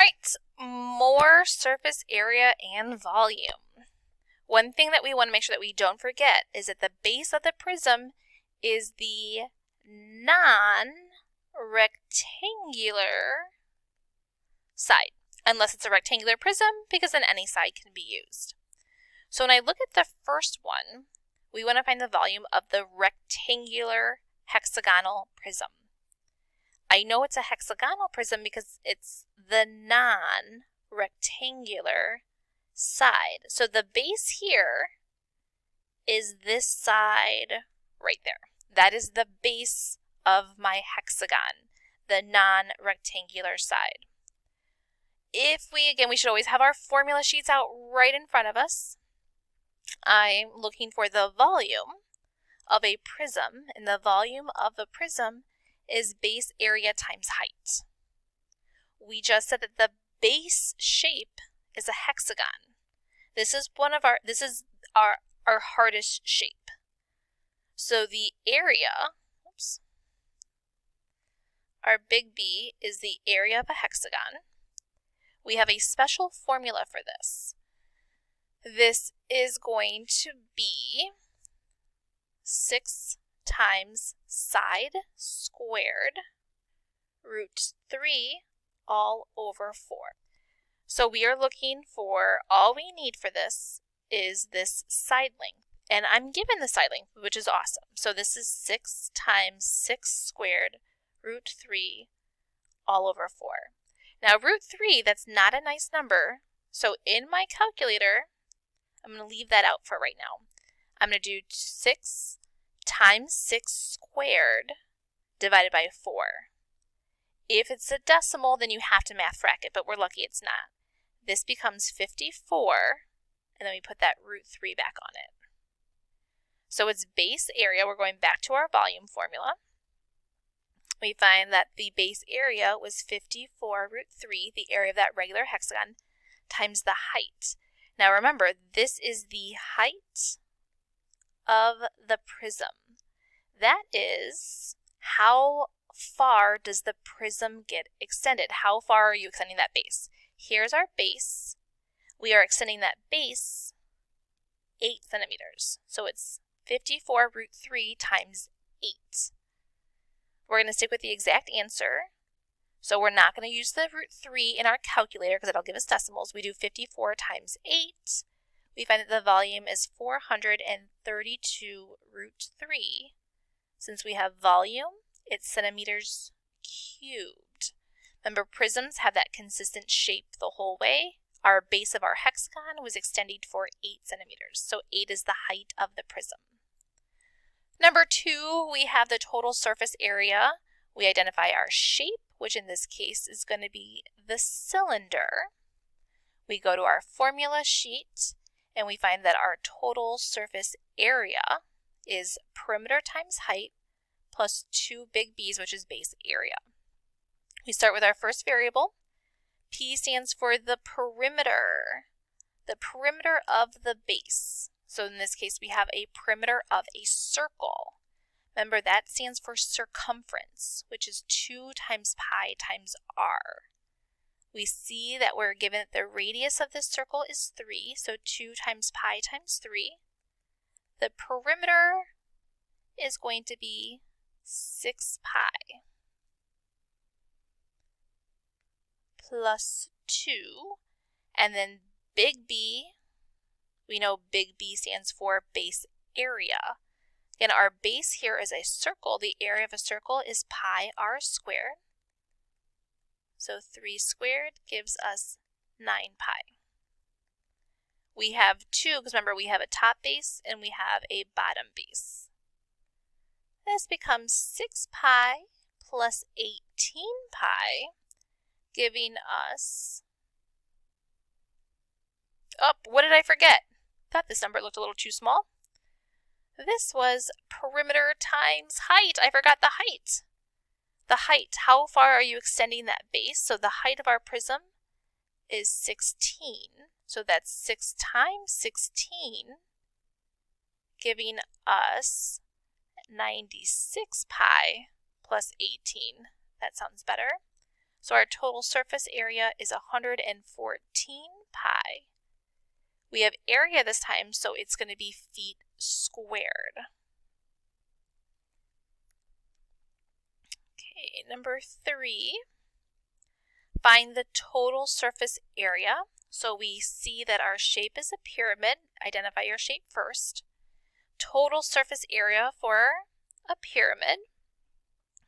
Alright, more surface area and volume. One thing that we want to make sure that we don't forget is that the base of the prism is the non-rectangular side, unless it's a rectangular prism, because then any side can be used. So when I look at the first one, we want to find the volume of the rectangular hexagonal prism. I know it's a hexagonal prism because it's the non-rectangular side. So the base here is this side right there. That is the base of my hexagon, the non-rectangular side. We should always have our formula sheets out right in front of us. I'm looking for the volume of a prism, and the volume of a prism is base area times height. We just said that the base shape is a hexagon. This is our hardest shape. So the area, our big B is the area of a hexagon. We have a special formula for this. This is going to be 6 times side squared root 3 all over 4. So we are looking for, all we need for this is this side length. And I'm given the side length, which is awesome. So this is 6 times 6 squared root 3 all over 4. Now root 3, that's not a nice number. So in my calculator, I'm going to leave that out for right now. I'm going to do 6 times 6 squared divided by 4. If it's a decimal, then you have to math frac it, but we're lucky it's not. This becomes 54, and then we put that root 3 back on it. So it's base area. We're going back to our volume formula. We find that the base area was 54 root 3, the area of that regular hexagon, times the height. Now remember, this is the height of the prism. That is, how far does the prism get extended? How far are you extending that base? Here's our base. We are extending that base 8 centimeters. So it's 54 root 3 times 8. We're going to stick with the exact answer. So we're not going to use the root 3 in our calculator because it'll give us decimals. We do 54 times 8. We find that the volume is 432 root 3. Since we have volume, it's centimeters cubed. Remember, prisms have that consistent shape the whole way. Our base of our hexagon was extended for 8 centimeters. So 8 is the height of the prism. Number 2, we have the total surface area. We identify our shape, which in this case is going to be the cylinder. We go to our formula sheet, and we find that our total surface area is perimeter times height plus 2 big B's, which is base area. We start with our first variable. P stands for the perimeter of the base. So in this case, we have a perimeter of a circle. Remember, that stands for circumference, which is 2 times pi times r. We see that we're given that the radius of this circle is 3, so 2 times pi times 3. The perimeter is going to be 6 pi plus 2, and then big B, we know big B stands for base area. Again, our base here is a circle. The area of a circle is pi r squared. So 3 squared gives us 9 pi. We have 2, because remember we have a top base and we have a bottom base. This becomes 6 pi plus 18 pi, giving us, oh, what did I forget? Thought this number looked a little too small. This was perimeter times height. I forgot the height. The height, how far are you extending that base? So the height of our prism is 16. So that's 6 times 16, giving us 96 pi plus 18. That sounds better. So our total surface area is 114 pi. We have area this time, so it's going to be feet squared. Okay, number 3. Find the total surface area. So we see that our shape is a pyramid. Identify your shape first. Total surface area for a pyramid,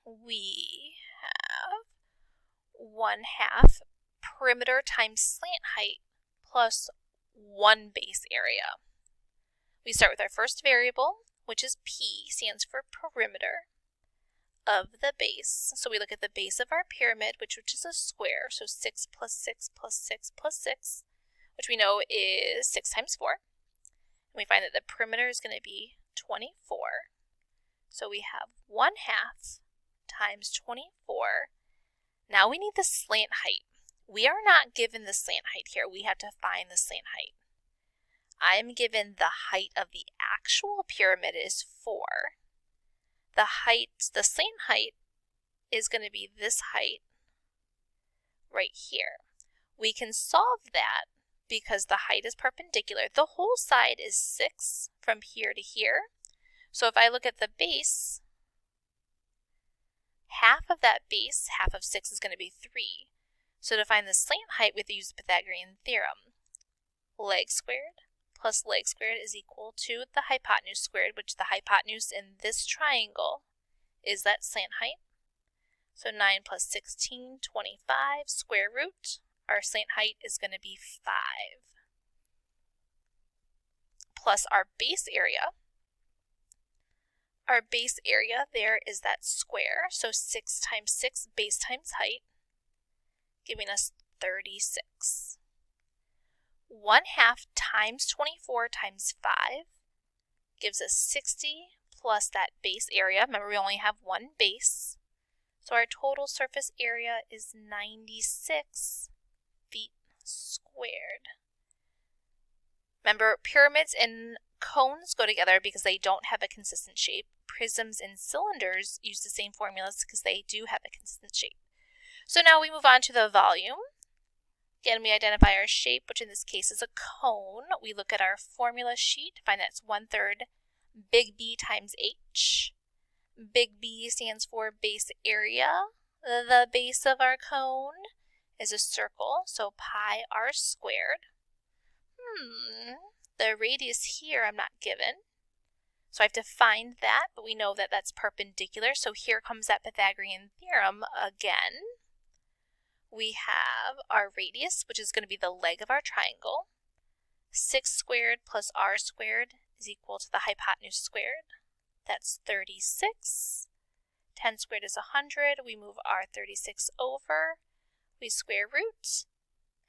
we have 1/2 perimeter times slant height plus 1 base area. We start with our first variable, which is P, stands for perimeter of the base. So we look at the base of our pyramid, which is a square, so 6 plus 6 plus 6 plus 6, which we know is 6 times 4. And we find that the perimeter is going to be 24. So we have 1/2 times 24. Now we need the slant height. We are not given the slant height here. We have to find the slant height. I am given the height of the actual pyramid is 4. The slant height is going to be this height right here. We can solve that because the height is perpendicular. The whole side is 6 from here to here. So if I look at the base, half of that base, half of 6 is going to be 3. So to find the slant height, we have to use the Pythagorean theorem. Leg squared plus leg squared is equal to the hypotenuse squared, which the hypotenuse in this triangle is that slant height. So 9 plus 16, 25, square root. Our slant height is going to be 5. Plus our base area. Our base area there is that square, so 6 times 6, base times height, giving us 36. 1/2 times 24 times 5 gives us 60 plus that base area. Remember, we only have one base. So our total surface area is 96 feet squared. Remember, pyramids and cones go together because they don't have a consistent shape. Prisms and cylinders use the same formulas because they do have a consistent shape. So now we move on to the volume. Again, we identify our shape, which in this case is a cone. We look at our formula sheet, find that it's 1/3 big B times H. Big B stands for base area. The base of our cone is a circle, so pi r squared. The radius here I'm not given, so I have to find that, but we know that that's perpendicular, so here comes that Pythagorean theorem again. We have our radius, which is going to be the leg of our triangle. 6 squared plus r squared is equal to the hypotenuse squared. That's 36. 10 squared is 100. We move our 36 over. We square root,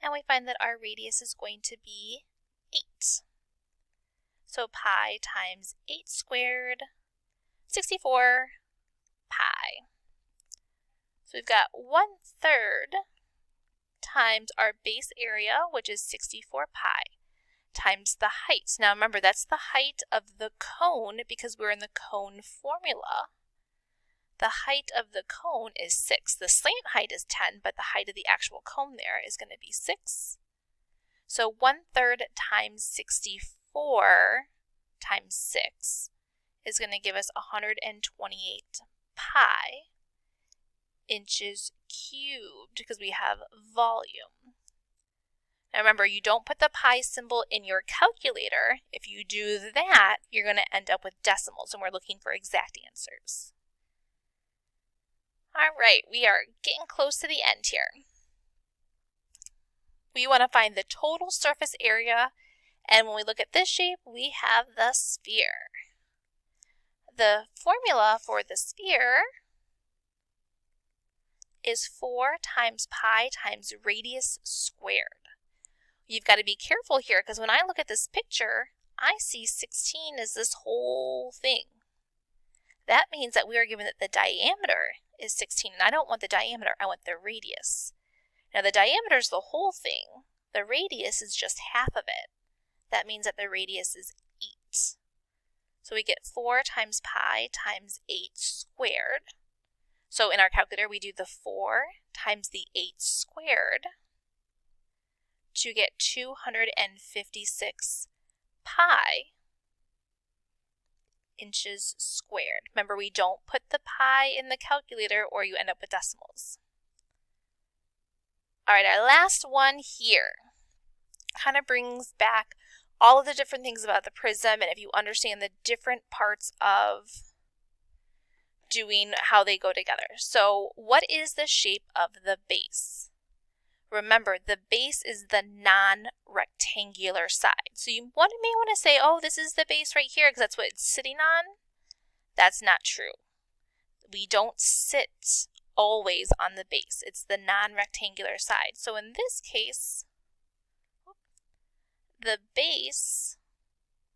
and we find that our radius is going to be 8. So pi times 8 squared, 64 pi. So we've got 1/3 times our base area, which is 64 pi, times the height. Now remember, that's the height of the cone because we're in the cone formula. The height of the cone is 6. The slant height is 10, but the height of the actual cone there is going to be 6. So 1/3 times 64 times 6 is going to give us 128 pi inches cubed because we have volume. Now remember, you don't put the pi symbol in your calculator. If you do that, you're going to end up with decimals, and we're looking for exact answers. All right, we are getting close to the end here. We want to find the total surface area, and when we look at this shape, we have the sphere. The formula for the sphere is 4 times pi times radius squared. You've got to be careful here because when I look at this picture, I see 16 as this whole thing. That means that we are given that the diameter is 16, and I don't want the diameter, I want the radius. Now the diameter is the whole thing. The radius is just half of it. That means that the radius is 8. So we get 4 times pi times 8 squared. So in our calculator, we do the 4 times the 8 squared to get 256 pi inches squared. Remember, we don't put the pi in the calculator or you end up with decimals. All right, our last one here kind of brings back all of the different things about the prism, and if you understand the different parts of doing how they go together. So what is the shape of the base? Remember, the base is the non-rectangular side. So you may want to say, oh, this is the base right here because that's what it's sitting on. That's not true. We don't sit always on the base. It's the non-rectangular side. So in this case, the base,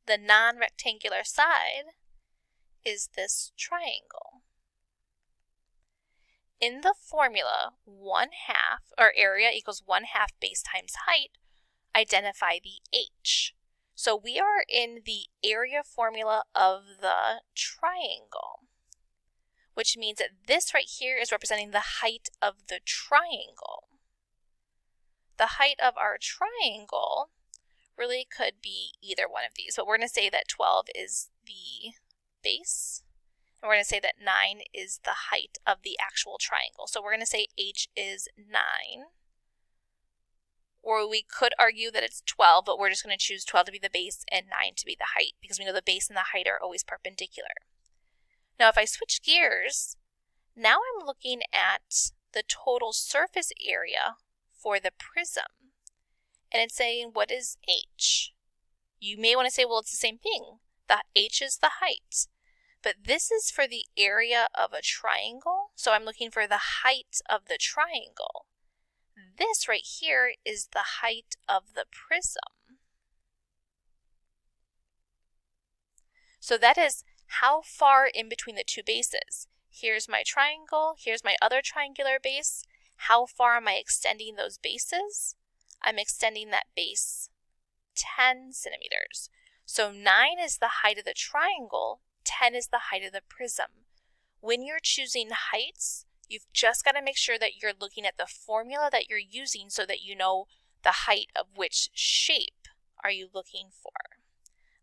the non-rectangular side, is this triangle. In the formula, 1/2, or area equals 1/2 base times height, identify the h. So we are in the area formula of the triangle, which means that this right here is representing the height of the triangle. The height of our triangle really could be either one of these, but we're going to say that 12 is the base, and we're going to say that 9 is the height of the actual triangle. So we're going to say h is 9, or we could argue that it's 12, but we're just going to choose 12 to be the base and 9 to be the height, because we know the base and the height are always perpendicular. Now if I switch gears, now I'm looking at the total surface area for the prism, and it's saying, what is h? You may want to say, well, it's the same thing. The h is the height. But this is for the area of a triangle, so I'm looking for the height of the triangle. This right here is the height of the prism. So that is how far in between the two bases. Here's my triangle, here's my other triangular base. How far am I extending those bases? I'm extending that base 10 centimeters. So 9 is the height of the triangle, 10 is the height of the prism. When you're choosing heights, you've just got to make sure that you're looking at the formula that you're using so that you know the height of which shape are you looking for.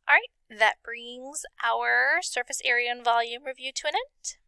All right, that brings our surface area and volume review to an end.